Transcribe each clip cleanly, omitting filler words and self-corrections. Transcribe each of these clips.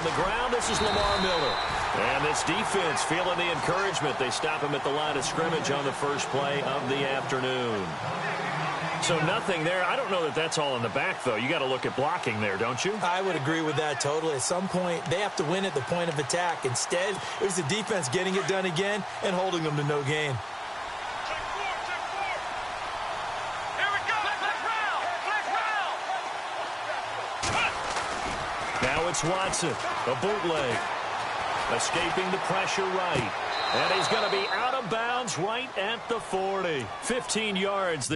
On the ground, this is Lamar Miller. And this defense feeling the encouragement. They stop him at the line of scrimmage on the first play of the afternoon. So nothing there. I don't know that that's all in the back, though. You got to look at blocking there, don't you? I would agree with that totally. At some point, they have to win at the point of attack. Instead, it was the defense getting it done again and holding them to no gain. Now it's Watson, a bootleg. Escaping the pressure right. And he's going to be out of bounds right at the 40. 15 yards.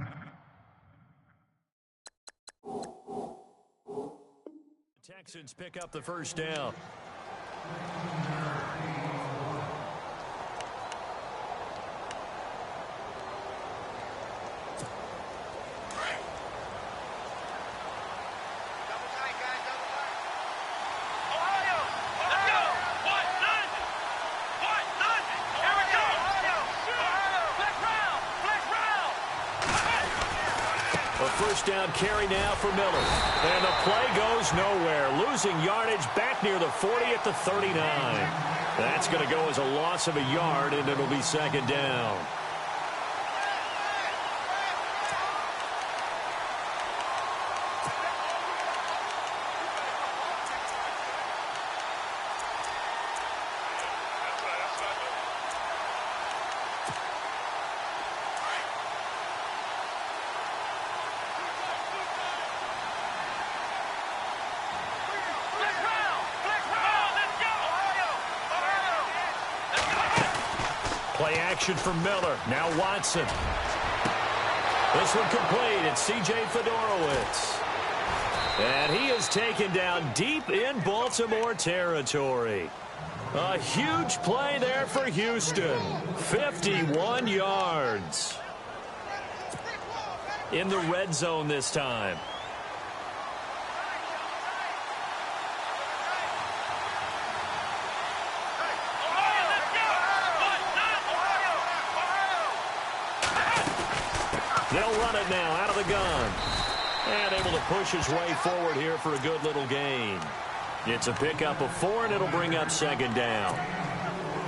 Texans pick up the first down. First down carry now for Miller. And the play goes nowhere. Losing yardage back near the 40 at the 39. That's going to go as a loss of a yard, and it'll be second down. Play action for Miller. Now Watson. This one complete. It's C.J. Fedorowicz. And he is taken down deep in Baltimore territory. A huge play there for Houston. 51 yards. In the red zone this time. They'll run it now out of the gun. And able to push his way forward here for a good little gain. It's a pickup of 4, and it'll bring up second down.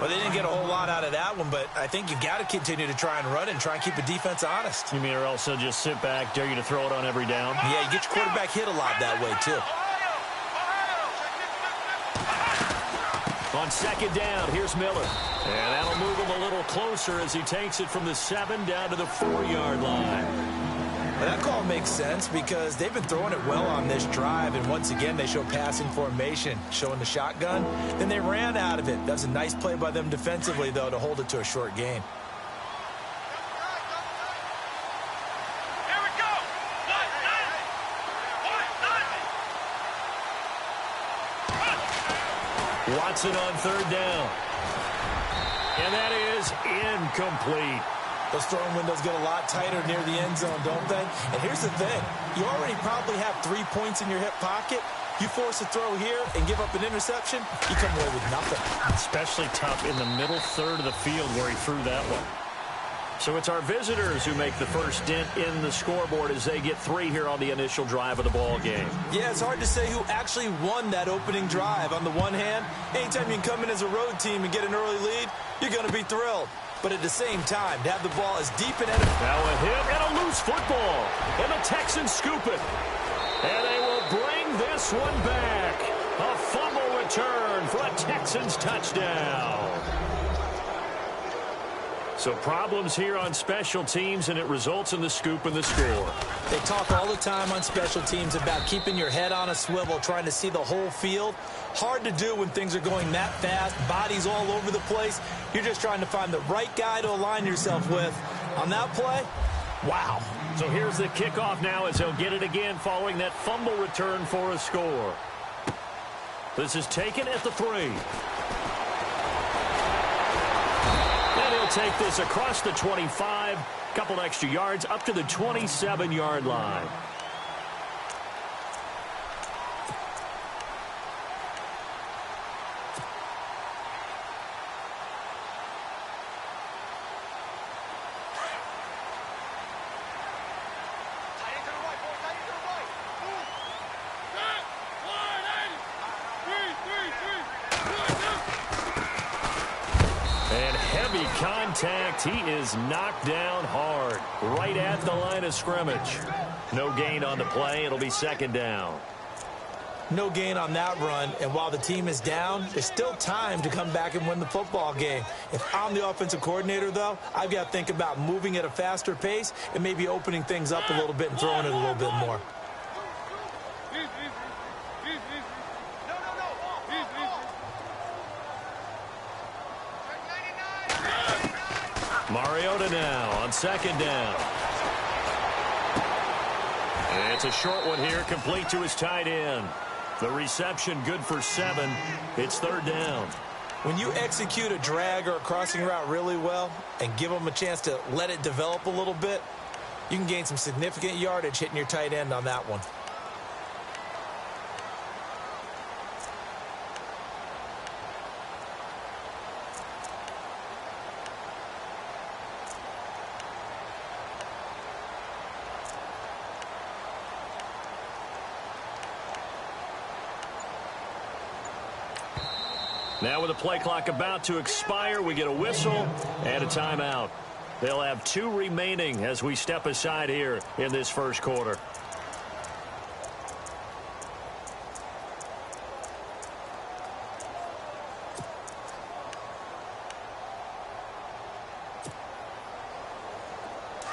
Well, they didn't get a whole lot out of that one, but I think you've got to continue to try and run it and try and keep the defense honest. You mean or else they'll just sit back, dare you to throw it on every down? Yeah, you get your quarterback hit a lot that way, too. On second down, here's Miller. And that'll move him a little closer as he takes it from the 7 down to the 4-yard line. Well, that call makes sense because they've been throwing it well on this drive, and once again they show passing formation, showing the shotgun. Then they ran out of it. That was a nice play by them defensively, though, to hold it to a short gain. Watson on third down. And that is incomplete. Those throwing windows get a lot tighter near the end zone, don't they? And here's the thing. You already probably have 3 points in your hip pocket. You force a throw here and give up an interception, you come away with nothing. Especially tough in the middle third of the field where he threw that one. So it's our visitors who make the first dent in the scoreboard as they get 3 here on the initial drive of the ball game. Yeah, it's hard to say who actually won that opening drive. On the one hand, anytime you can come in as a road team and get an early lead, you're going to be thrilled. But at the same time, to have the ball as deep and... Now a hit and a loose football. And the Texans scoop it. And they will bring this one back. A fumble return for a Texans touchdown. So problems here on special teams, and it results in the scoop and the score. They talk all the time on special teams about keeping your head on a swivel, trying to see the whole field. Hard to do when things are going that fast, bodies all over the place. You're just trying to find the right guy to align yourself with. On that play, wow. So here's the kickoff now as they'll get it again following that fumble return for a score. This is taken at the 3. And he'll take this across the 25, couple extra yards up to the 27-yard line. Heavy contact. He is knocked down hard right at the line of scrimmage. No gain on the play. It'll be second down. No gain on that run, and while the team is down, there's still time to come back and win the football game. If I'm the offensive coordinator, though, I've got to think about moving at a faster pace and maybe opening things up a little bit and throwing it a little bit more. Mariota now on second down. And it's a short one here, complete to his tight end. The reception good for 7. It's third down. When you execute a drag or a crossing route really well and give them a chance to let it develop a little bit, you can gain some significant yardage hitting your tight end on that one. Now with the play clock about to expire, we get a whistle and a timeout. They'll have 2 remaining as we step aside here in this first quarter.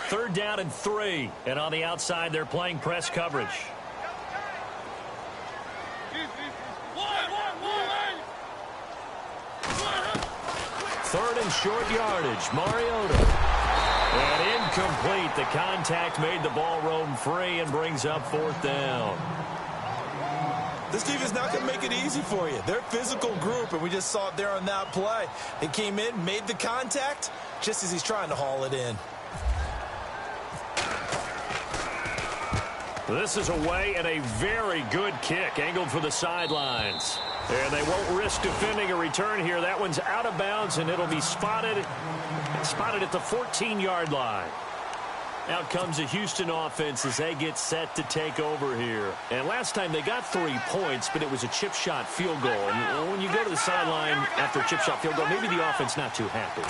Third down and 3, and on the outside they're playing press coverage. Third and short yardage. Mariota. And incomplete. The contact made the ball roam free and brings up fourth down. This team is not going to make it easy for you. They're a physical group, and we just saw it there on that play. They came in, made the contact, just as he's trying to haul it in. This is away and a very good kick angled for the sidelines. And they won't risk defending a return here. That one's out of bounds, and it'll be spotted at the 14-yard line. Out comes the Houston offense as they get set to take over here. And last time they got 3 points, but it was a chip shot field goal. And when you go to the sideline after a chip shot field goal, maybe the offense not too happy.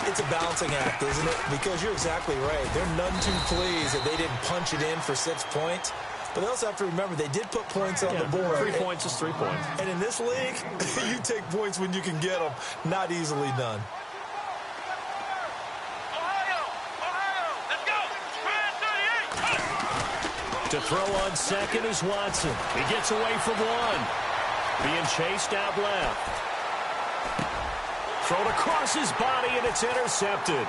It's a balancing act, isn't it? Because you're exactly right. They're none too pleased that they didn't punch it in for 6 points. But they also have to remember they did put points on the board. 3 points is 3 points. And in this league, you take points when you can get them. Not easily done. To throw on second is Watson. He gets away from one. Being chased out left. Thrown across his body, and it's intercepted.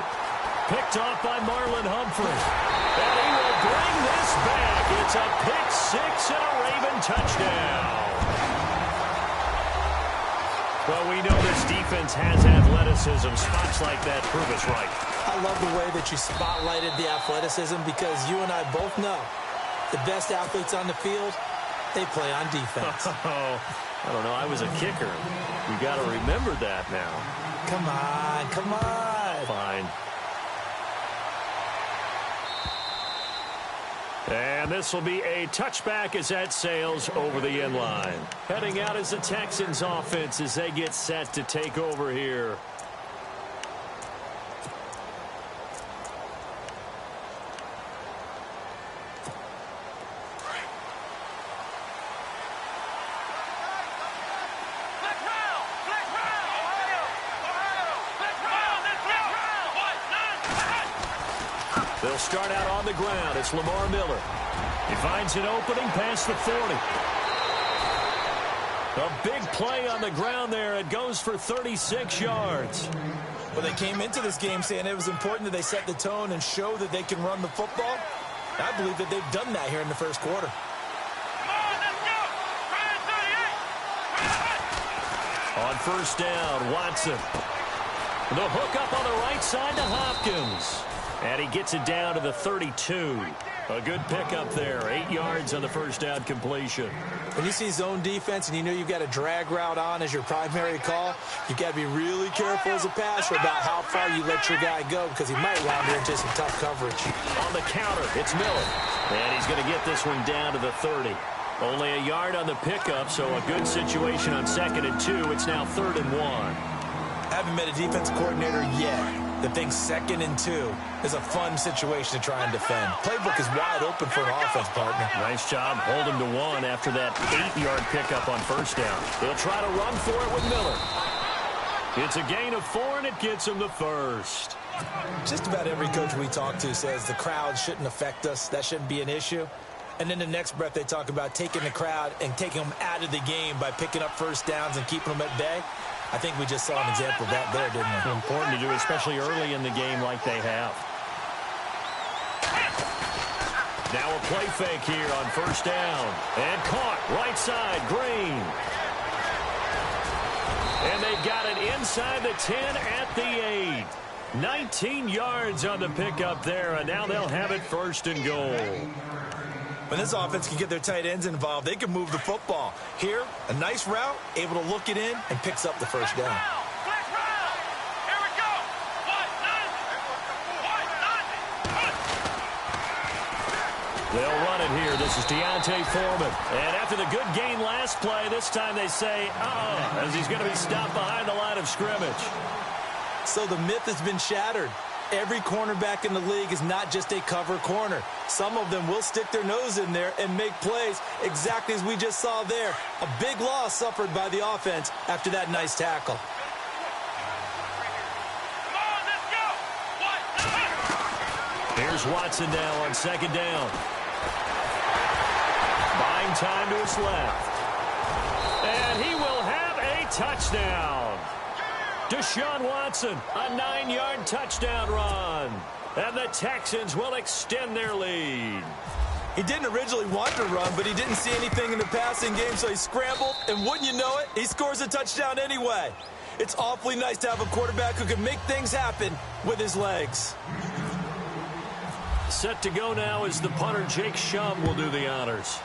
Picked off by Marlon Humphrey. And he will bring this back. It's a pick 6 and a Raven touchdown. Well, we know this defense has athleticism. Spots like that prove us right. I love the way that you spotlighted the athleticism because you and I both know the best athletes on the field, they play on defense. I don't know. I was a kicker. You got to remember that now. Come on, come on. Fine. And this will be a touchback as that sails over the end line. Heading out is the Texans offense as they get set to take over here. They'll start out on the ground. It's Lamar Miller. He finds an opening past the 40. A big play on the ground there. It goes for 36 yards. Well, they came into this game saying it was important that they set the tone and show that they can run the football. I believe that they've done that here in the first quarter. On first down, Watson. The hook up on the right side to Hopkins. And he gets it down to the 32. A good pickup there. 8 yards on the first down completion. When you see zone defense and you know you've got a drag route on as your primary call, you've got to be really careful as a passer about how far you let your guy go because he might wander into some tough coverage. On the counter, it's Miller. And he's going to get this one down to the 30. Only a yard on the pickup, so a good situation on 2nd and 2. It's now 3rd and 1. I haven't met a defense coordinator yet that thinks 2nd and 2 is a fun situation to try and defend. Playbook is wide open for an offense, partner. Nice job holding to 1 after that 8-yard pickup on first down. They'll try to run for it with Miller. It's a gain of 4, and it gets him the first. Just about every coach we talk to says the crowd shouldn't affect us. That shouldn't be an issue. And then the next breath they talk about taking the crowd and taking them out of the game by picking up first downs and keeping them at bay. I think we just saw an example of that there, didn't we? Important to do, especially early in the game like they have. Now a play fake here on first down. And caught right side, Green. And they've got it inside the 10 at the 8. 19 yards on the pickup there, and now they'll have it 1st and goal. When this offense can get their tight ends involved, they can move the football. Here, a nice route, able to look it in, and picks up the first down. They'll run it here. This is Deontay Foreman. And after the good gain last play, this time they say, as he's going to be stopped behind the line of scrimmage. So the myth has been shattered. Every cornerback in the league is not just a cover corner. Some of them will stick their nose in there and make plays exactly as we just saw there. A big loss suffered by the offense after that nice tackle. Here's Watson now on 2nd down. Buying time to his left. And he will have a touchdown. Deshaun Watson, a 9-yard touchdown run. And the Texans will extend their lead. He didn't originally want to run, but he didn't see anything in the passing game, so he scrambled, and wouldn't you know it, he scores a touchdown anyway. It's awfully nice to have a quarterback who can make things happen with his legs. Set to go now is the punter, Jake Shum, will do the honors.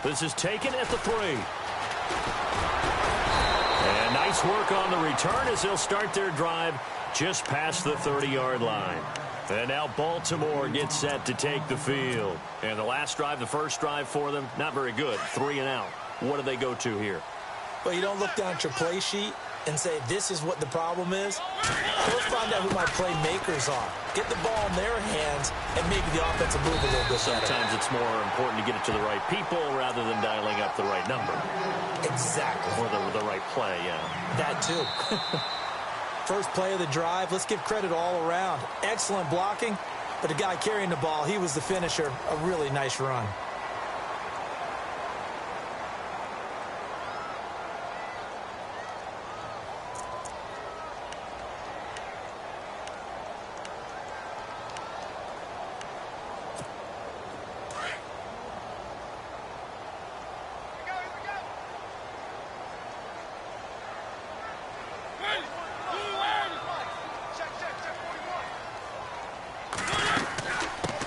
This is taken at the 3. And nice work on the return as they'll start their drive just past the 30-yard line. And now Baltimore gets set to take the field. And the last drive, the first drive for them, not very good. 3 and out. What do they go to here? Well, you don't look down at your play sheet and say, this is what the problem is. Let's find out who my playmakers are. Get the ball in their hands, and maybe the offense will move a little bit better. Sometimes it's more important to get it to the right people rather than dialing up the right number. Exactly. Or the right play, yeah. That too. First play of the drive, let's give credit all around. Excellent blocking, but the guy carrying the ball, he was the finisher. A really nice run.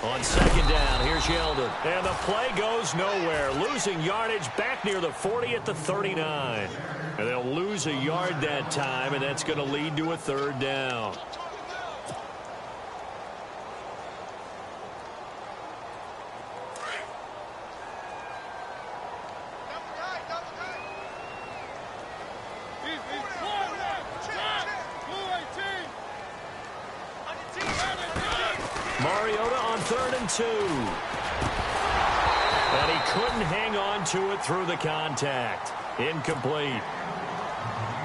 On 2nd down, here's Yeldon. And the play goes nowhere. Losing yardage back near the 40 at the 39. And they'll lose a yard that time, and that's going to lead to a 3rd down. Mariota on 3rd and 2. And he couldn't hang on to it through the contact. Incomplete.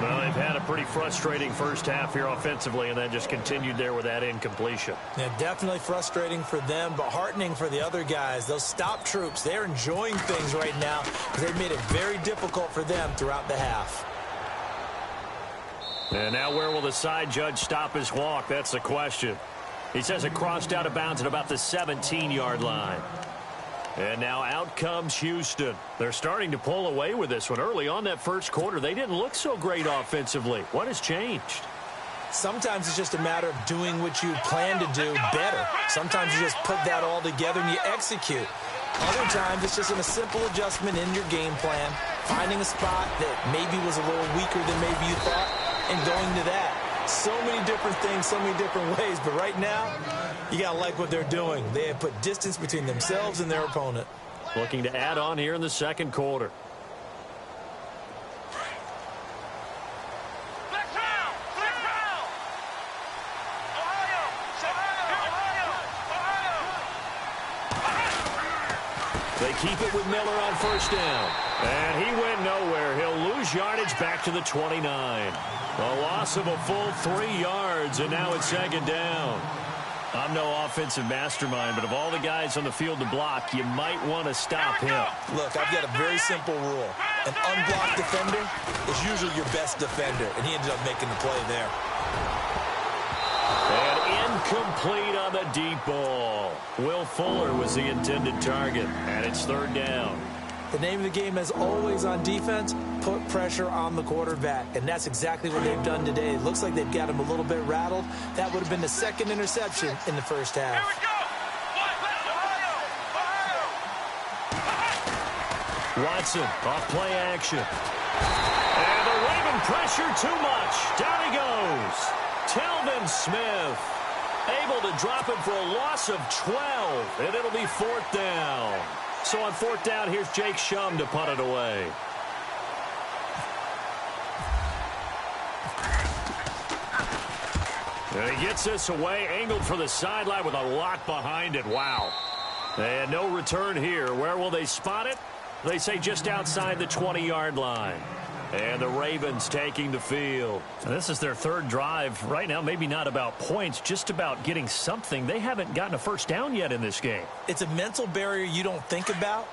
Well, they've had a pretty frustrating first half here offensively, and then just continued there with that incompletion. Yeah, definitely frustrating for them, but heartening for the other guys. Those stop troops, they're enjoying things right now because they've made it very difficult for them throughout the half. And now where will the side judge stop his walk? That's the question. He says it crossed out of bounds at about the 17-yard line. And now out comes Houston. They're starting to pull away with this one. Early on that first quarter, they didn't look so great offensively. What has changed? Sometimes it's just a matter of doing what you plan to do better. Sometimes you just put that all together and you execute. Other times it's just a simple adjustment in your game plan, finding a spot that maybe was a little weaker than maybe you thought, and going to that. So many different things, so many different ways, but right now, you got to like what they're doing. They have put distance between themselves and their opponent. Looking to add on here in the second quarter. keep it with Miller on first down. And he went nowhere. He'll lose yardage back to the 29. A loss of a full 3 yards, and now it's second down. I'm no offensive mastermind, but of all the guys on the field to block, you might want to stop him. Look, I've got a very simple rule. An unblocked defender is usually your best defender, and he ended up making the play there. And incomplete on the deep ball. Will Fuller was the intended target, and it's third down. The name of the game, as always on defense, put pressure on the quarterback. And that's exactly what they've done today. It looks like they've got him a little bit rattled. That would have been the second interception in the first half. Watson off play action. And the Raven pressure too much. Down he goes. Telvin Smith able to drop him for a loss of 12. And it'll be fourth down. So on fourth down, here's Jake Shum to punt it away. And he gets this away, angled for the sideline with a lock behind it. Wow. And no return here. Where will they spot it? They say just outside the 20-yard line. And the Ravens taking the field. And this is their third drive. Right now, maybe not about points, just about getting something. They haven't gotten a first down yet in this game. It's a mental barrier you don't think about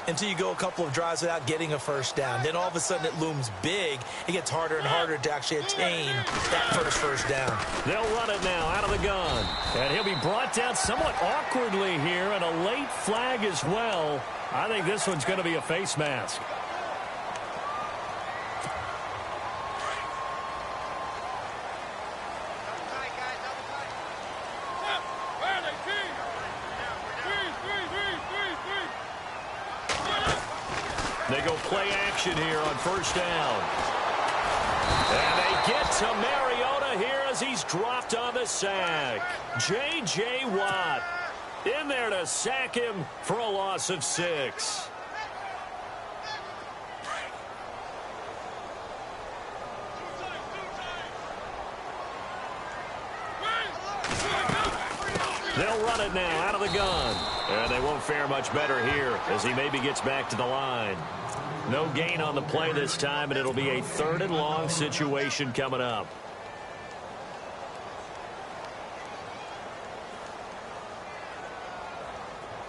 until you go a couple of drives without getting a first down. Then all of a sudden it looms big. It gets harder and harder to actually attain that first down. They'll run it now out of the gun. And he'll be brought down somewhat awkwardly here, and a late flag as well. I think this one's going to be a face mask. They go play action here on first down. And they get to Mariota here as he's dropped on the sack. J.J. Watt in there to sack him for a loss of 6. They'll run it now out of the gun. And they won't fare much better here as he maybe gets back to the line. No gain on the play this time, and it'll be a third and long situation coming up.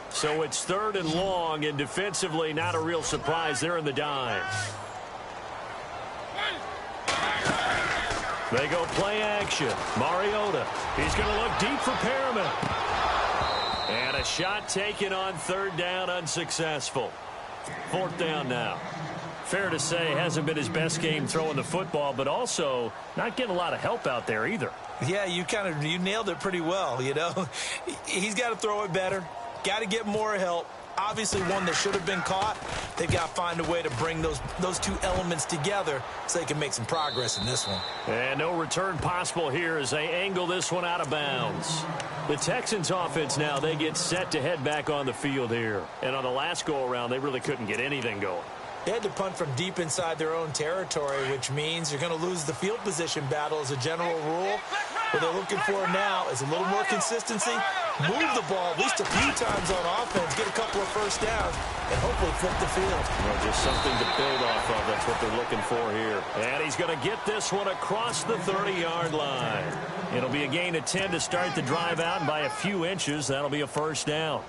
So it's third and long, and defensively not a real surprise. They're in the dime. They go play action. Mariota. He's going to look deep for Perriman. And a shot taken on third down, unsuccessful. Fourth down now. Fair to say, hasn't been his best game throwing the football, but also not getting a lot of help out there either. Yeah, you nailed it pretty well, you know. He's got to throw it better. Got to get more help. Obviously one that should have been caught. They've got to find a way to bring those two elements together so they can make some progress in this one. And no return possible here as they angle this one out of bounds. The Texans offense now, they get set to head back on the field here. And on the last go-around, they really couldn't get anything going. They had to punt from deep inside their own territory, which means you're going to lose the field position battle as a general rule. What they're looking for now is a little more consistency, move the ball at least a few times on offense, get a couple of first downs, and hopefully flip the field. Well, just something to build off of. That's what they're looking for here. And he's going to get this one across the 30-yard line. It'll be a gain of 10 to start the drive out, and by a few inches, that'll be a first down.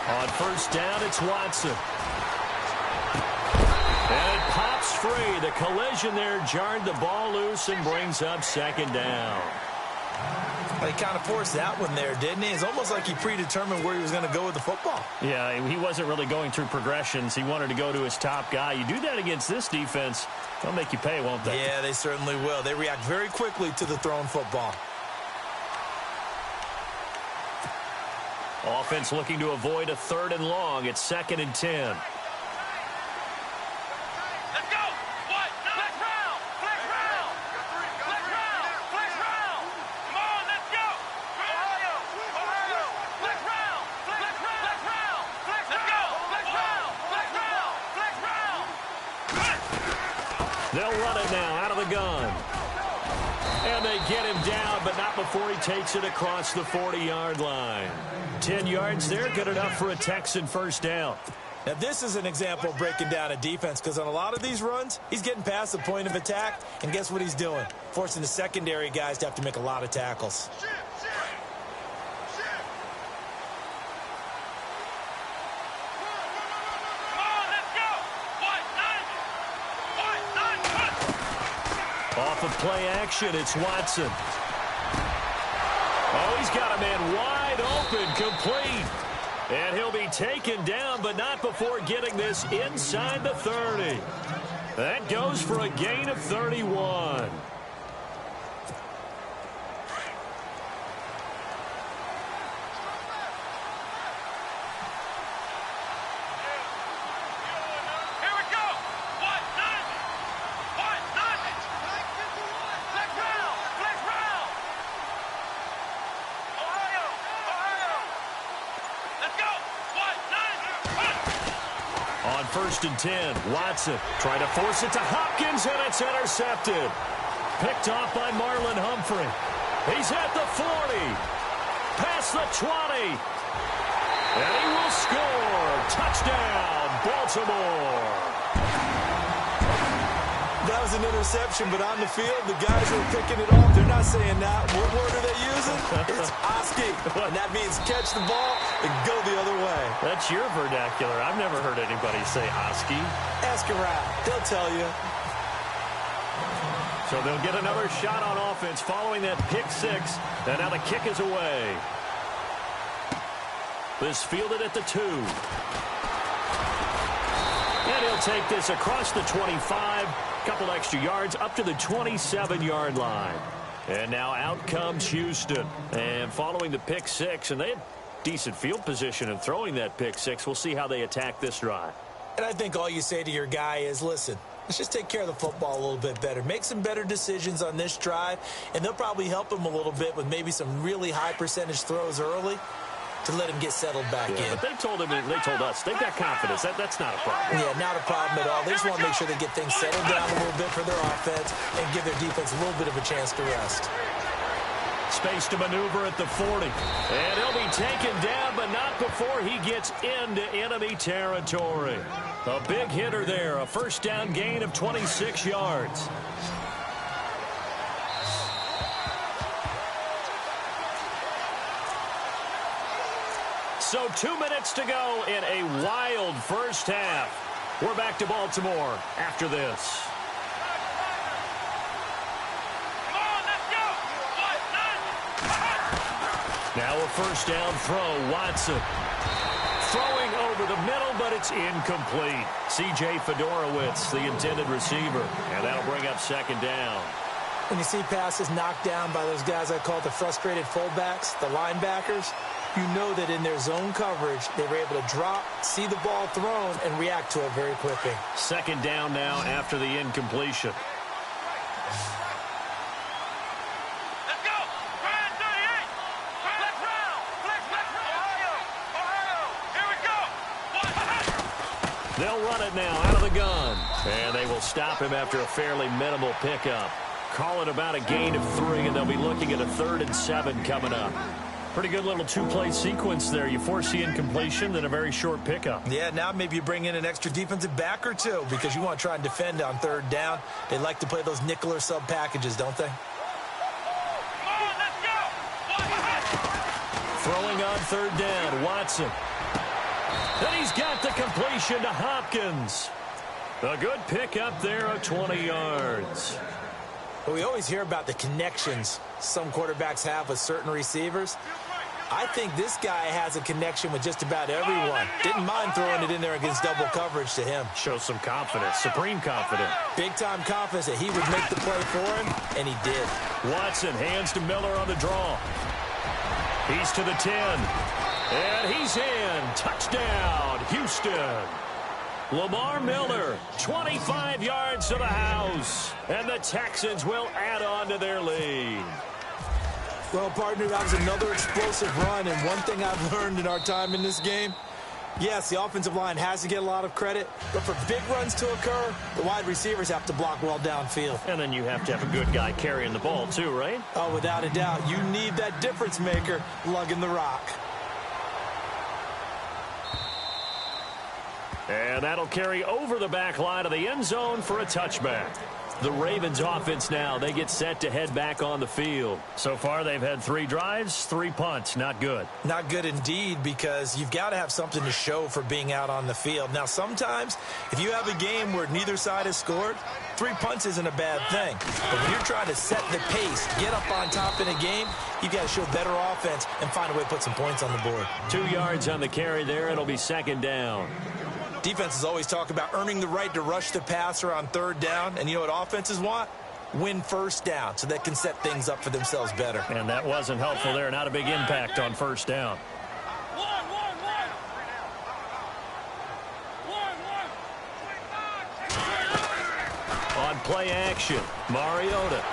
On first down, it's Watson. And it pops free. The collision there jarred the ball loose and brings up second down. Well, he kind of forced that one there, didn't he? It's almost like he predetermined where he was going to go with the football. Yeah, he wasn't really going through progressions. He wanted to go to his top guy. You do that against this defense, they'll make you pay, won't they? Yeah, they certainly will. They react very quickly to the thrown football. Offense looking to avoid a third and long. It's second and 10. They'll run it now out of the gun. And they get him down, but not before he takes it across the 40-yard line. 10 yards there, good enough for a Texan first down. Now, this is an example of breaking down a defense, because on a lot of these runs, he's getting past the point of attack, and guess what he's doing? Forcing the secondary guys to have to make a lot of tackles. Off of play action, it's Watson. Oh, he's got a man wide open, complete. And he'll be taken down, but not before getting this inside the 30. That goes for a gain of 31. First and 10. Watson trying to force it to Hopkins, and it's intercepted. Picked off by Marlon Humphrey. He's at the 40. Past the 20. And he will score. Touchdown, Baltimore. That was an interception, but on the field, the guys who are picking it off, they're not saying that. What word are they using? It's Oski. And that means catch the ball and go the other way. That's your vernacular. I've never heard anybody say Oski. Ask around. They'll tell you. So they'll get another shot on offense following that pick six. And now the kick is away. This fielded at the 2. And he'll take this across the 25. Couple extra yards up to the 27-yard line. And now out comes Houston. And following the pick six, and they had decent field position in throwing that pick six. We'll see how they attack this drive. And I think all you say to your guy is, listen, let's just take care of the football a little bit better. Make some better decisions on this drive, and they'll probably help him a little bit with maybe some really high percentage throws early to let him get settled back in. But they told us they've got confidence. That's not a problem. Yeah, not a problem at all. They just want to make sure they get things settled down a little bit for their offense and give their defense a little bit of a chance to rest. Space to maneuver at the 40. And he'll be taken down, but not before he gets into enemy territory. A big hitter there. A first down gain of 26 yards. So 2 minutes to go in a wild first half. We're back to Baltimore after this. Now a first down throw, Watson. Throwing over the middle, but it's incomplete. C.J. Fedorowicz, the intended receiver. And that'll bring up second down. When you see passes knocked down by those guys I call the frustrated fullbacks, the linebackers, you know that in their zone coverage, they were able to drop, see the ball thrown, and react to it very quickly. Second down now after the incompletion. Let's go! Ryan 38! Let's round! Ohio! Here we go! They'll run it now out of the gun. And they will stop him after a fairly minimal pickup. Call it about a gain of 3, and they'll be looking at a 3rd and 7 coming up. Pretty good little two-play sequence there. You force the incompletion, then a very short pickup. Yeah, now maybe you bring in an extra defensive back or two because you want to try and defend on 3rd down. They like to play those nickel or sub packages, don't they? Come on, let's go! Throwing on 3rd down, Watson. Then he's got the completion to Hopkins. A good pickup there of 20 yards. Well, we always hear about the connections some quarterbacks have with certain receivers. I think this guy has a connection with just about everyone. Didn't mind throwing it in there against double coverage to him. Shows some confidence, supreme confidence. Big-time confidence that he would make the play for him, and he did. Watson hands to Miller on the draw. He's to the 10. And he's in. Touchdown, Houston. Lamar Miller, 25 yards to the house. And the Texans will add on to their lead. Well, partner, that was another explosive run. And one thing I've learned in our time in this game, Yes, the offensive line has to get a lot of credit, but for big runs to occur, the wide receivers have to block well downfield. And then you have to have a good guy carrying the ball too, right? Oh, without a doubt. You need that difference maker lugging the rock. And that'll carry over the back line of the end zone for a touchback. The Ravens offense now, they get set to head back on the field. So far, they've had 3 drives, 3 punts. Not good. Not good indeed, because you've got to have something to show for being out on the field. Now, sometimes, if you have a game where neither side has scored, 3 punts isn't a bad thing. But when you're trying to set the pace, get up on top in a game, you've got to show better offense and find a way to put some points on the board. 2 yards on the carry there. It'll be 2nd down. Defenses always talk about earning the right to rush the passer on 3rd down. And you know what offenses want? Win 1st down so they can set things up for themselves better. And that wasn't helpful there. Not a big impact on 1st down. On play action, Mariota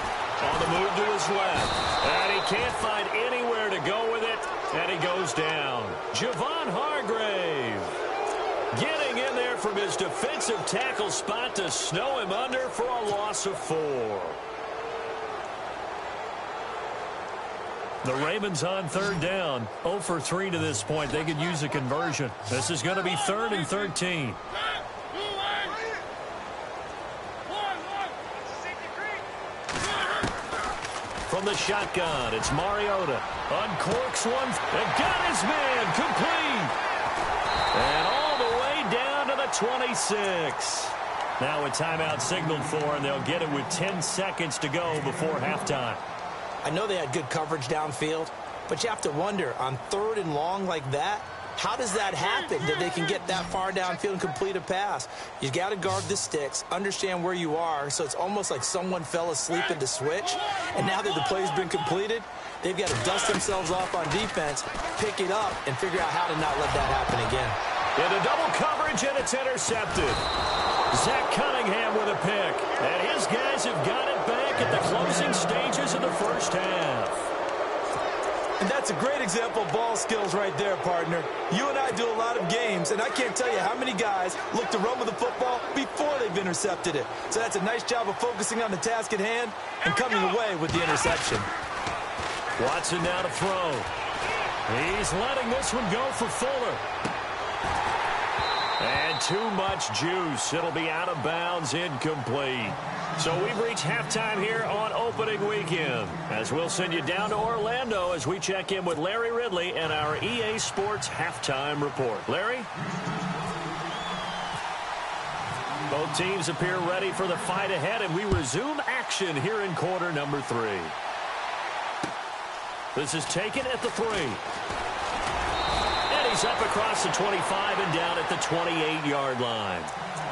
on the move to his left. And he can't find anywhere to go with it. And he goes down. Javon Hargrave getting in there from his defensive tackle spot to snow him under for a loss of 4. The Ravens on 3rd down. 0 for 3 to this point. They could use a conversion. This is going to be 3rd and 13. From the shotgun, it's Mariota. Uncorks one and got his man complete. And all the way down to the 26. Now a timeout signaled for, and they'll get it with 10 seconds to go before halftime. I know they had good coverage downfield, but you have to wonder, on 3rd and long like that, how does that happen that they can get that far downfield and complete a pass? You've got to guard the sticks, understand where you are, so it's almost like someone fell asleep at the switch, and now that the play's been completed, they've got to dust themselves off on defense, pick it up, and figure out how to not let that happen again. Into double coverage, and it's intercepted. Zach Cunningham with a pick, and his guys have got it back at the closing stages of the 1st half. And that's a great example of ball skills right there, partner. You and I do a lot of games, and I can't tell you how many guys look to run with the football before they've intercepted it. So that's a nice job of focusing on the task at hand and coming away with the interception. Watson now to throw. He's letting this one go for Fuller. And too much juice. It'll be out of bounds, incomplete. So we've reached halftime here on opening weekend, as we'll send you down to Orlando as we check in with Larry Ridley and our EA Sports halftime report. Larry? Both teams appear ready for the fight ahead, and we resume action here in quarter number 3. This is taken at the 3. And he's up across the 25 and down at the 28-yard line.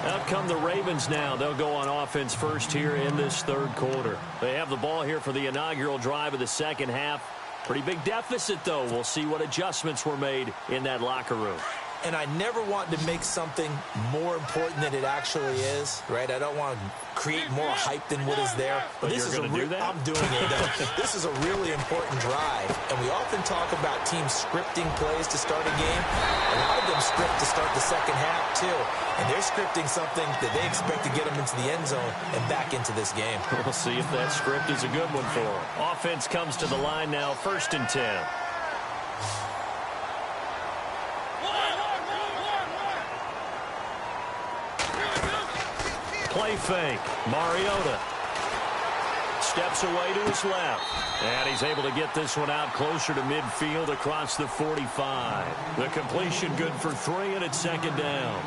Out come the Ravens now. They'll go on offense first here in this 3rd quarter. They have the ball here for the inaugural drive of the 2nd half. Pretty big deficit, though. We'll see what adjustments were made in that locker room. And I never want to make something more important than it actually is, right? I don't want to create more hype than what is there. But this you're going to do that? I'm doing it, though. This is a really important drive. And we often talk about teams scripting plays to start a game. A lot of them script to start the 2nd half, too. And they're scripting something that they expect to get them into the end zone and back into this game. We'll see if that script is a good one for them. Offense comes to the line now, 1st and 10. Play fake. Mariota steps away to his left. And he's able to get this one out closer to midfield across the 45. The completion good for 3, and it's 2nd down.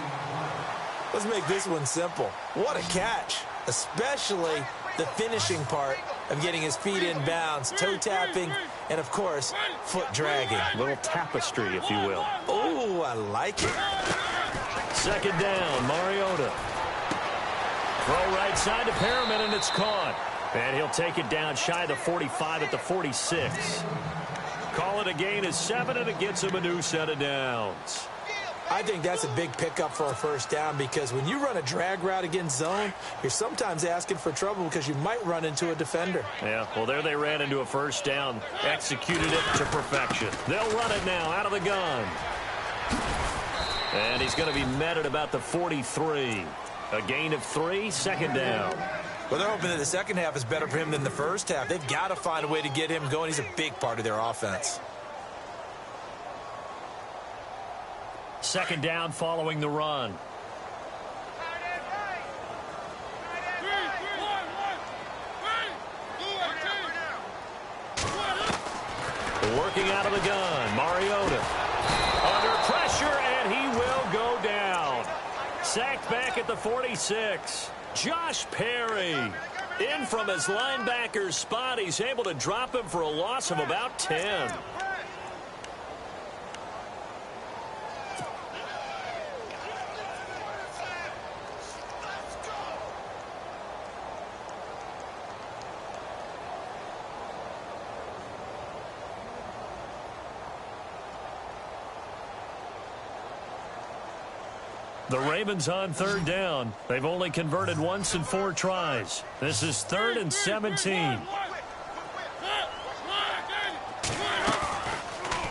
Let's make this one simple. What a catch, especially the finishing part of getting his feet in bounds, toe tapping, and, of course, foot dragging. A little tapestry, if you will. Oh, I like it. 2nd down, Mariota. Throw right side to Perriman, and it's caught. And he'll take it down shy of the 45 at the 46. Call it a gain of 7, and it gets him a new set of downs. I think that's a big pickup for a 1st down, because when you run a drag route against zone, you're sometimes asking for trouble because you might run into a defender. Yeah, well, there they ran into a 1st down, executed it to perfection. They'll run it now out of the gun. And he's going to be met at about the 43. A gain of 3, second down. Well, they're hoping that the second half is better for him than the first half. They've got to find a way to get him going. He's a big part of their offense. Second down following the run. Working out of the gun, Mariota. Under pressure, and he will go down. Sacked back at the 46. Josh Perry in from his linebacker's spot. He's able to drop him for a loss of about 10. The Ravens on third down. They've only converted once in 4 tries. This is 3rd and 17.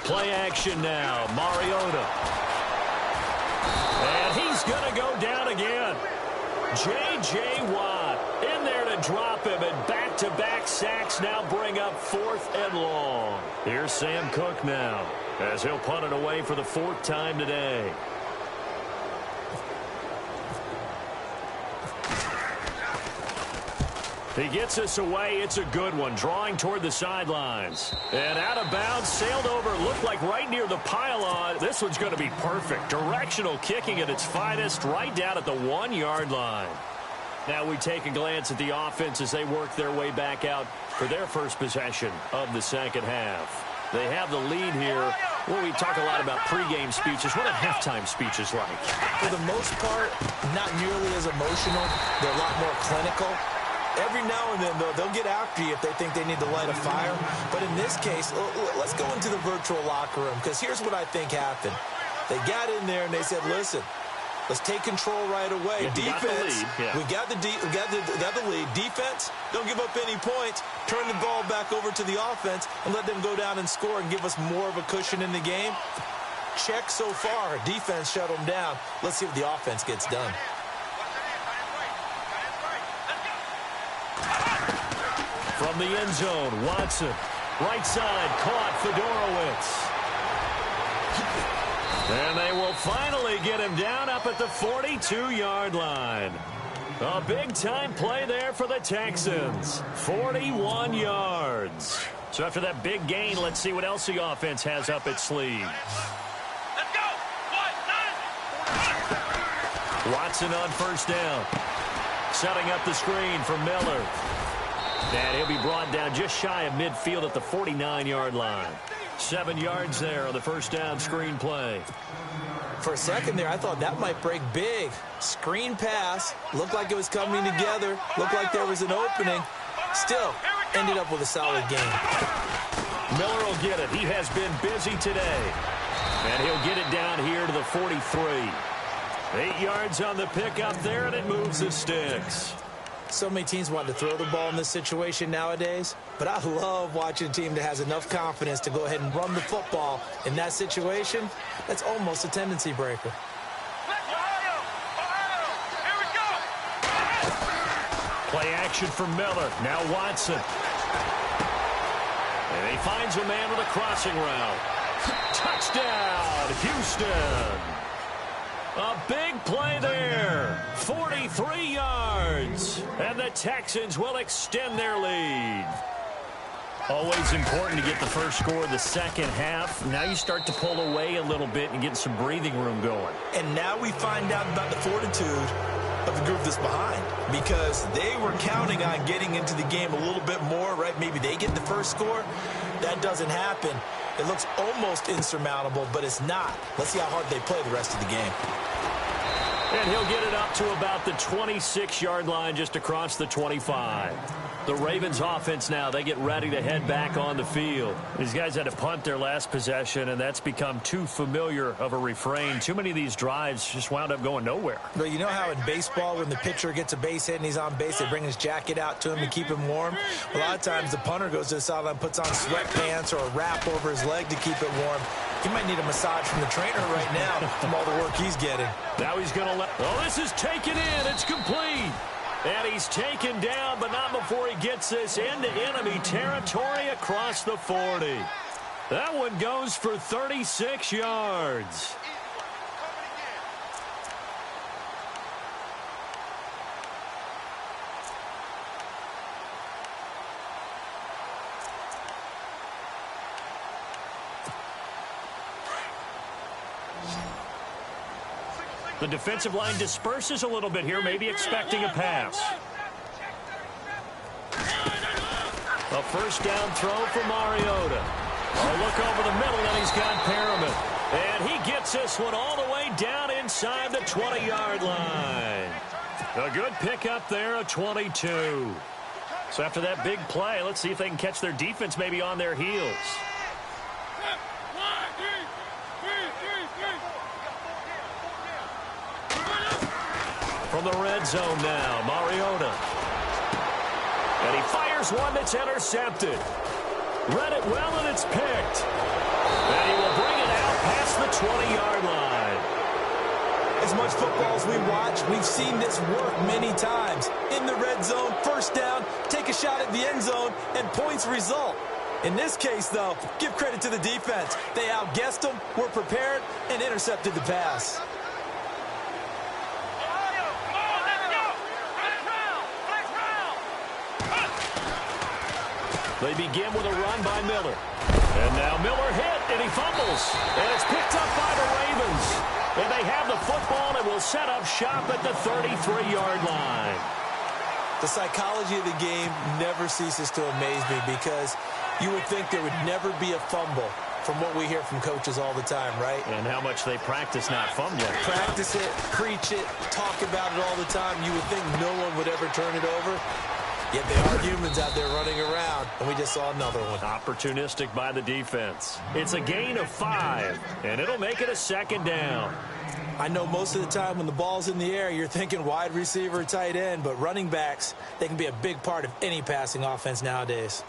Play action now. Mariota. And he's going to go down again. J.J. Watt in there to drop him, and back-to-back sacks now bring up 4th and long. Here's Sam Cook now as he'll punt it away for the 4th time today. He gets us away. It's a good one. Drawing toward the sidelines. And out of bounds, sailed over, looked like right near the pylon. This one's going to be perfect. Directional kicking at its finest, right down at the 1-yard line. Now we take a glance at the offense as they work their way back out for their first possession of the second half. They have the lead here. Well, we talk a lot about pregame speeches. What are halftime speeches like? For the most part, not nearly as emotional. They're a lot more clinical. Every now and then, though, they'll get after you if they think they need to light a fire. But in this case, let's go into the virtual locker room, because here's what I think happened. They got in there and they said, listen, let's take control right away. Yeah, defense, we got the lead. Defense, don't give up any points. Turn the ball back over to the offense and let them go down and score and give us more of a cushion in the game. Check so far. Defense shut them down. Let's see what the offense gets done. From the end zone, Watson. Right side, caught Fedorowicz. And they will finally get him down up at the 42-yard line. A big-time play there for the Texans. 41 yards. So after that big gain, let's see what else the offense has up its sleeve. Let's go. Watson on first down. Setting up the screen for Miller. And he'll be brought down just shy of midfield at the 49-yard line. 7 yards there on the first down screen play. For a second there, I thought that might break big. Screen pass. Looked like it was coming together. Looked like there was an opening. Still, ended up with a solid game. Miller will get it. He has been busy today. And he'll get it down here to the 43. 8 yards on the pickup there, and it moves the sticks. So many teams want to throw the ball in this situation nowadays, but I love watching a team that has enough confidence to go ahead and run the football in that situation. That's almost a tendency breaker. Play action for Miller. Now Watson. And he finds a man with a crossing route. Touchdown, Houston. A big play there. 43 yards. And the Texans will extend their lead. Always important to get the first score of the second half. Now you start to pull away a little bit and get some breathing room going. And now we find out about the fortitude of the group that's behind, because they were counting on getting into the game a little bit more, right? Maybe they get the first score. That doesn't happen. It looks almost insurmountable, but it's not. Let's see how hard they play the rest of the game. And he'll get it up to about the 26-yard line, just across the 25. The Ravens offense now, they get ready to head back on the field. These guys had to punt their last possession, and that's become too familiar of a refrain. Too many of these drives just wound up going nowhere. But you know how in baseball, when the pitcher gets a base hit and he's on base, they bring his jacket out to him to keep him warm? A lot of times the punter goes to the sideline, puts on sweatpants or a wrap over his leg to keep it warm. He might need a massage from the trainer right now from all the work he's getting. Now he's going to let... Oh, this is taken in. It's complete. And he's taken down, but not before he gets this into enemy territory across the 40. That one goes for 36 yards. The defensive line disperses a little bit here, maybe expecting a pass. A first down throw for Mariota. A look over the middle, and he's got Perriman. And he gets this one all the way down inside the 20-yard line. A good pickup there, a 22. So after that big play, let's see if they can catch their defense maybe on their heels. From the red zone now, Mariota. And he fires one that's intercepted. Read it well, and it's picked. And he will bring it out past the 20-yard line. As much football as we watch, we've seen this work many times. In the red zone, first down, take a shot at the end zone, and points result. In this case, though, give credit to the defense. They outguessed them, were prepared, and intercepted the pass. They begin with a run by Miller. And now Miller hit, and he fumbles. And it's picked up by the Ravens. And they have the football and will set up shop at the 33-yard line. The psychology of the game never ceases to amaze me because you would think there would never be a fumble from what we hear from coaches all the time, right? And how much they practice not fumbling. Practice it, preach it, talk about it all the time. You would think no one would ever turn it over. Yet they are humans out there running around, and we just saw another one. Opportunistic by the defense. It's a gain of 5, and it'll make it a second down. I know most of the time when the ball's in the air, you're thinking wide receiver, tight end, but running backs, they can be a big part of any passing offense nowadays.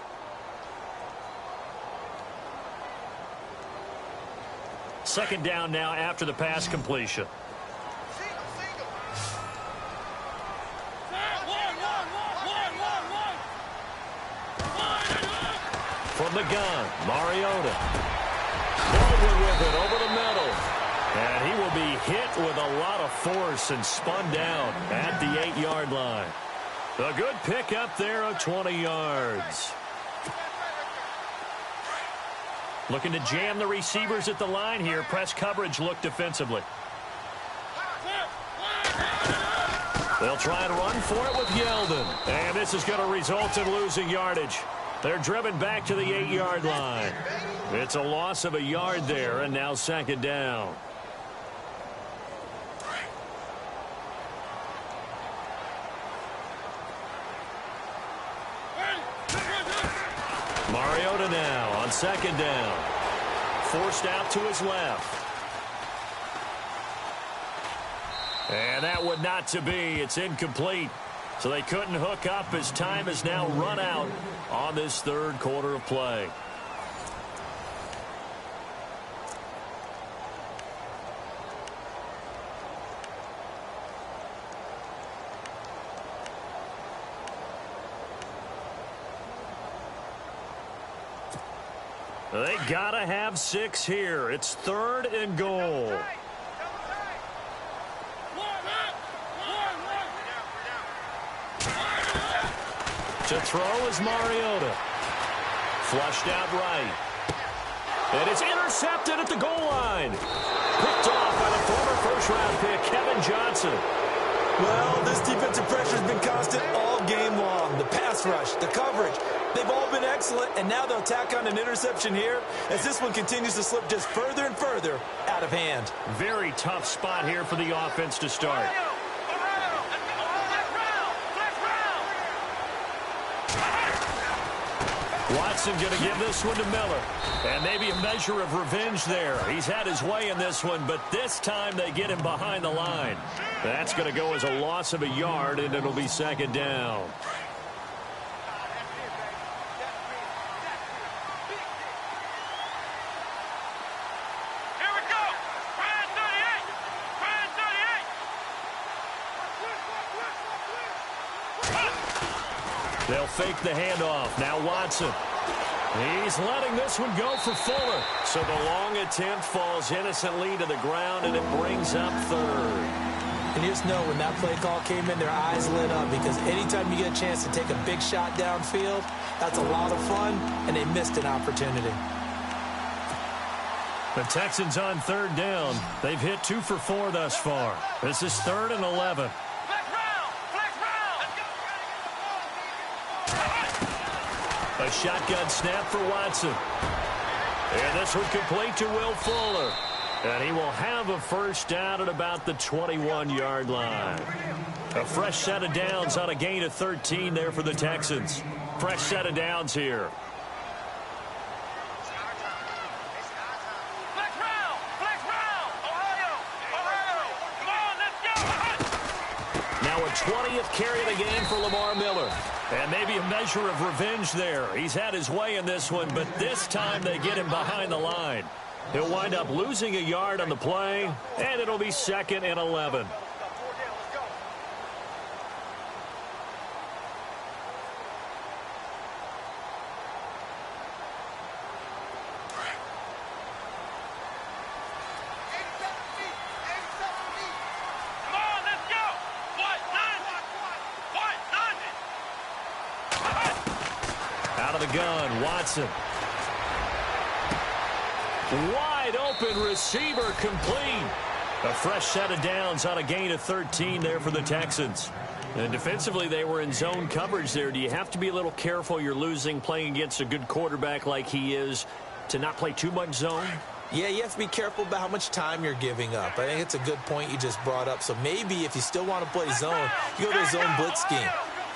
Second down now after the pass completion. From the gun, Mariota. Baldwin with it over the middle. And he will be hit with a lot of force and spun down at the 8-yard line. A good pickup there of 20 yards. Looking to jam the receivers at the line here. Press coverage look defensively. They'll try and run for it with Yeldon. And this is going to result in losing yardage. They're driven back to the 8-yard line. It's a loss of a yard there, and now second down. Mariota now on second down. Forced out to his left. And that would not to be. It's incomplete. So they couldn't hook up as time has now run out on this third quarter of play. They gotta have 6 here. It's 3rd and goal. To throw is Mariota. Flushed out right. And it's intercepted at the goal line. Picked off by the former first-round pick, Kevin Johnson. Well, this defensive pressure has been constant all game long. The pass rush, the coverage, they've all been excellent, and now they'll tack on an interception here as this one continues to slip just further and further out of hand. Very tough spot here for the offense to start. Watson going to give this one to Miller. And maybe a measure of revenge there. He's had his way in this one, but this time they get him behind the line. That's going to go as a loss of a yard, and it'll be second down. They'll fake the handoff. Now Watson. He's letting this one go for Fuller. So the long attempt falls innocently to the ground, and it brings up third. And you just know when that play call came in, their eyes lit up, because anytime you get a chance to take a big shot downfield, that's a lot of fun, and they missed an opportunity. The Texans on third down. They've hit 2 for 4 thus far. This is 3rd and 11. A shotgun snap for Watson. And this one complete to Will Fuller. And he will have a first down at about the 21-yard line. A fresh set of downs on a gain of 13 there for the Texans. Fresh set of downs here. Now a 20th carry of the game for Lamar Miller. And maybe a measure of revenge there. He's had his way in this one, but this time they get him behind the line. He'll wind up losing a yard on the play, and it'll be 2nd and 11. Gun, Watson. Wide open receiver complete. A fresh set of downs on a gain of 13 there for the Texans. And defensively, they were in zone coverage there. Do you have to be a little careful? You're losing playing against a good quarterback like he is to not play too much zone? Yeah, you have to be careful about how much time you're giving up. I think it's a good point you just brought up. So maybe if you still want to play zone, you go to a zone blitz scheme.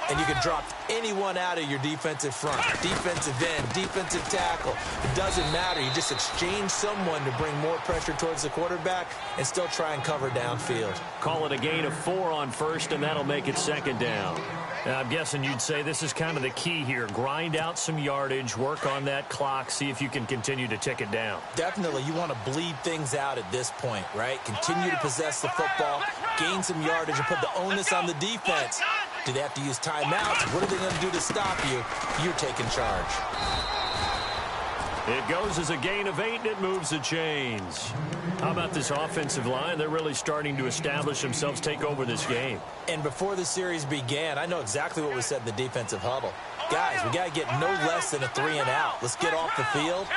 And you can drop anyone out of your defensive front, defensive end, defensive tackle. It doesn't matter. You just exchange someone to bring more pressure towards the quarterback and still try and cover downfield. Call it a gain of 4 on first, and that'll make it 2nd down. Now, I'm guessing you'd say this is kind of the key here. Grind out some yardage, work on that clock, see if you can continue to tick it down. Definitely. You want to bleed things out at this point, right? Continue to possess the football, gain some yardage, and put the onus on the defense. Do they have to use timeouts? What are they going to do to stop you? You're taking charge. It goes as a gain of 8, and it moves the chains. How about this offensive line? They're really starting to establish themselves, take over this game. And before the series began, I know exactly what was said in the defensive huddle. Guys, we got to get no less than a 3-and-out. Let's get off the field.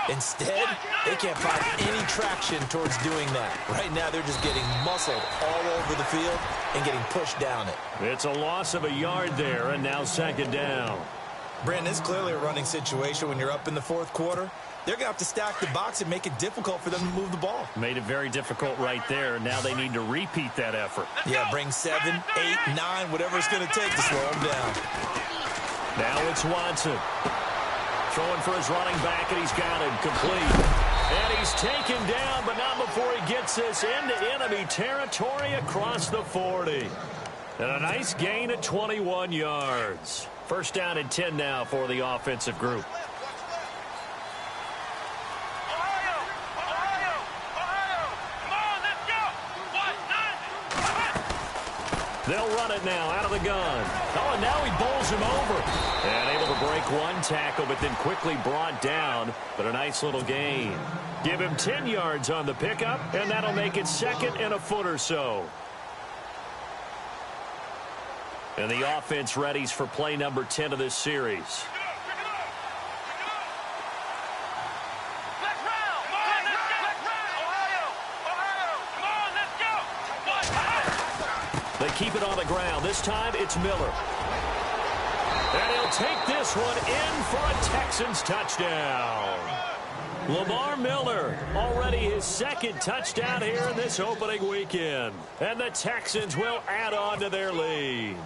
Instead, they can't find any traction towards doing that. Right now, they're just getting muscled all over the field and getting pushed down it. It's a loss of a yard there, and now 2nd down. Brandon, it's clearly a running situation when you're up in the 4th quarter. They're going to have to stack the box and make it difficult for them to move the ball. Made it very difficult right there. Now they need to repeat that effort. Yeah, bring 7, 8, 9, whatever it's going to take to slow them down. Now it's Watson. Throwing for his running back, and he's got him complete. And he's taken down, but not before he gets this into enemy territory across the 40. And a nice gain of 21 yards. First down and 10 now for the offensive group. They'll run it now out of the gun. Oh, and now he bowls him over. And able to break one tackle, but then quickly brought down. But a nice little gain. Give him 10 yards on the pickup, and that'll make it 2nd and a foot or so. And the offense readies for play number 10 of this series. They keep it on the ground. This time it's Miller. And he'll take this one in for a Texans touchdown. Lamar Miller, already his 2nd touchdown here in this opening weekend. And the Texans will add on to their lead.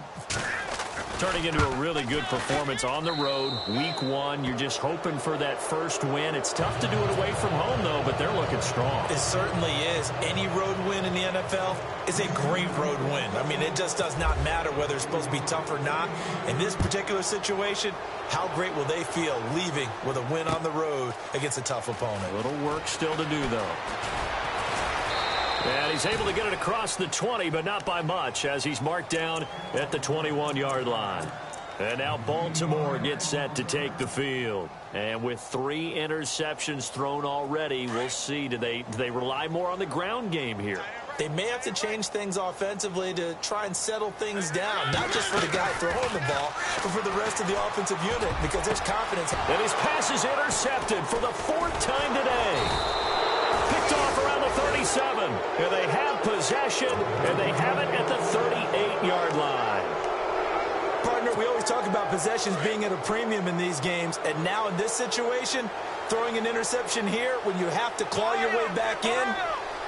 Turning into a really good performance on the road. Week 1, you're just hoping for that first win. It's tough to do it away from home, though, but they're looking strong. It certainly is. Any road win in the NFL is a great road win. I mean, it just does not matter whether it's supposed to be tough or not. In this particular situation, how great will they feel leaving with a win on the road against a tough opponent? A little work still to do, though. And he's able to get it across the 20, but not by much, as he's marked down at the 21-yard line. And now Baltimore gets set to take the field. And with 3 interceptions thrown already, we'll see. Do they rely more on the ground game here? They may have to change things offensively to try and settle things down, not just for the guy throwing the ball, but for the rest of the offensive unit, because there's confidence. And his pass is intercepted for the 4th time today. Picked off around the 37. And they have possession, and they have it at the 38-yard line. Partner, we always talk about possessions being at a premium in these games, and now in this situation, throwing an interception here when you have to claw your way back in,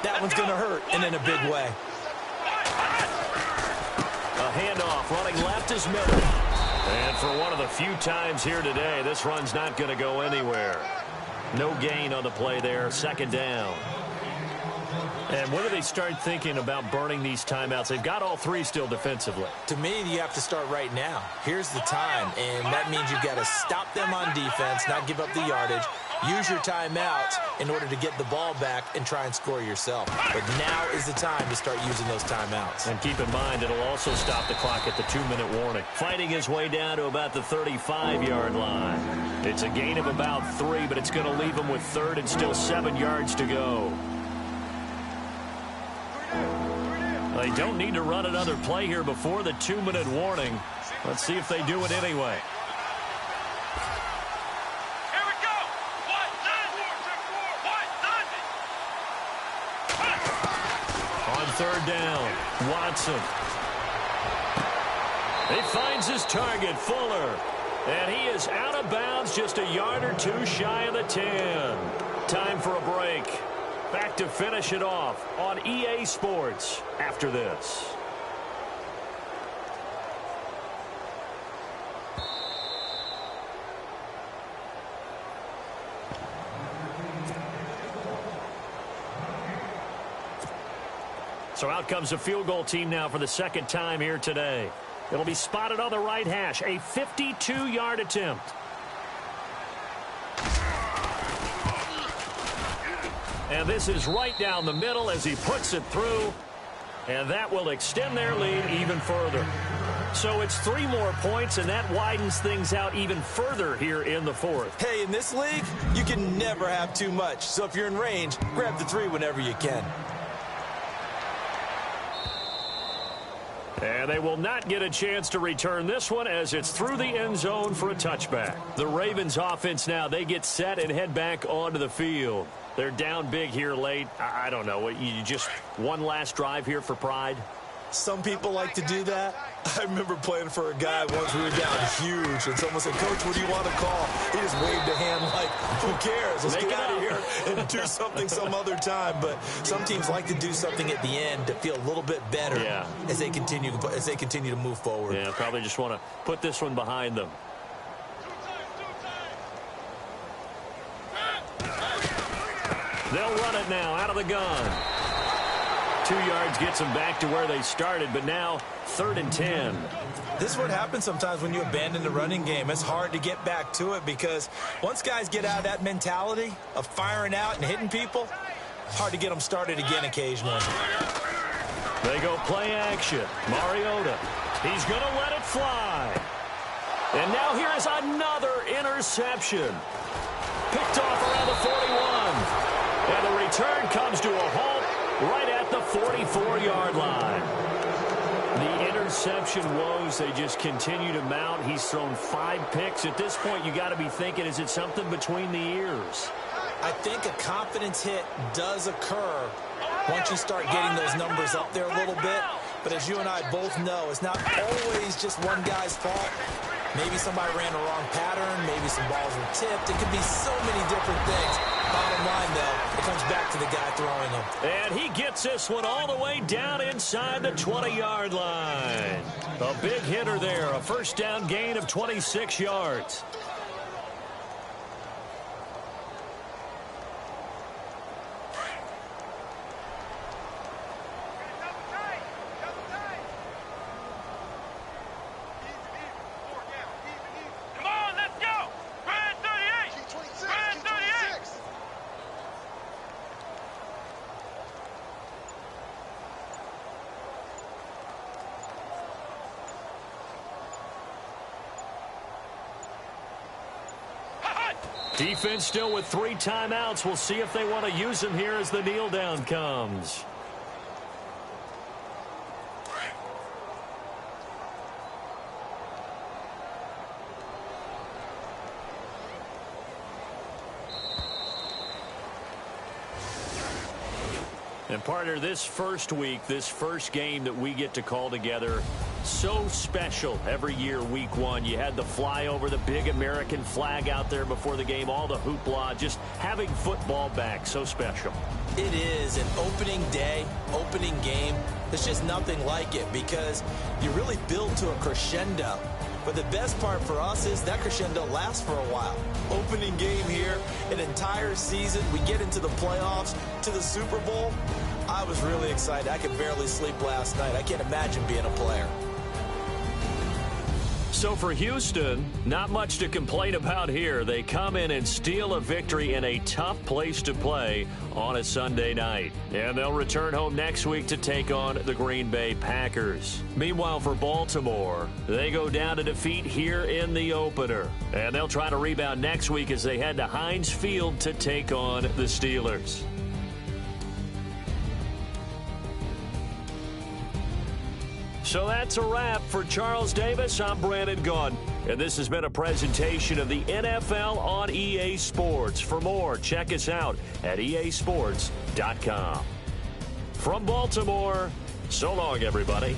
that one's going to hurt, and in a big way. A handoff running left is Miller. And for one of the few times here today, this run's not going to go anywhere. No gain on the play there, 2nd down. And when do they start thinking about burning these timeouts? They've got all 3 still defensively. To me, you have to start right now. Here's the time, and that means you've got to stop them on defense, not give up the yardage. Use your timeouts in order to get the ball back and try and score yourself. But now is the time to start using those timeouts. And keep in mind, it'll also stop the clock at the 2-minute warning. Fighting his way down to about the 35-yard line. It's a gain of about 3, but it's going to leave him with 3rd and still 7 yards to go. They don't need to run another play here before the 2-minute warning. Let's see if they do it anyway. Here we go. On 3rd down, Watson. He finds his target, Fuller. And he is out of bounds just a yard or 2 shy of the 10. Time for a break. Back to finish it off on EA Sports after this. So out comes the field goal team now for the 2nd time here today. It'll be spotted on the right hash, a 52-yard attempt. And this is right down the middle as he puts it through. And that will extend their lead even further. So it's 3 more points, and that widens things out even further here in the 4th. Hey, in this league, you can never have too much. So if you're in range, grab the 3 whenever you can. And they will not get a chance to return this one as it's through the end zone for a touchback. The Ravens offense now, they get set and head back onto the field. They're down big here late. I don't know. You just one last drive here for pride? Some people like to do that. I remember playing for a guy once. We were down huge, and someone said, "Coach, what do you want to call?" He just waved a hand like, "Who cares? Let's get out of here and do something some other time." But some teams like to do something at the end to feel a little bit better as they continue to move forward. Yeah, probably just want to put this one behind them. They'll run it now out of the gun. 2 yards gets them back to where they started, but now 3rd and 10. This is what happens sometimes when you abandon the running game. It's hard to get back to it because once guys get out of that mentality of firing out and hitting people, it's hard to get them started again occasionally. They go play action. Mariota. He's going to let it fly. And now here is another interception. Picked off around the 41. And the return comes to a halt right at the 44-yard line. The interception woes, they just continue to mount. He's thrown 5 picks. At this point, you got to be thinking, is it something between the ears? I think a confidence hit does occur once you start getting those numbers up there a little bit. But as you and I both know, it's not always just one guy's fault. Maybe somebody ran a wrong pattern. Maybe some balls were tipped. It could be so many different things. Bottom line, though, it comes back to the guy throwing them. And he gets this one all the way down inside the 20-yard line. A big hitter there, a first down gain of 26 yards. Defense still with 3 timeouts. We'll see if they want to use them here as the kneel down comes. And partner, this first week, this first game that we get to call together, so special every year, week 1. You had the flyover, the big American flag out there before the game, all the hoopla, just having football back, so special. It is an opening day, opening game. There's just nothing like it because you really build to a crescendo. But the best part for us is that crescendo lasts for a while. Opening game here, an entire season. We get into the playoffs, to the Super Bowl. I was really excited. I could barely sleep last night. I can't imagine being a player. So for Houston, not much to complain about here. They come in and steal a victory in a tough place to play on a Sunday night. And they'll return home next week to take on the Green Bay Packers. Meanwhile, for Baltimore, they go down to defeat here in the opener. And they'll try to rebound next week as they head to Heinz Field to take on the Steelers. So that's a wrap. For Charles Davis, I'm Brandon Gaudin, and this has been a presentation of the NFL on EA Sports. For more, check us out at easports.com. From Baltimore, so long, everybody.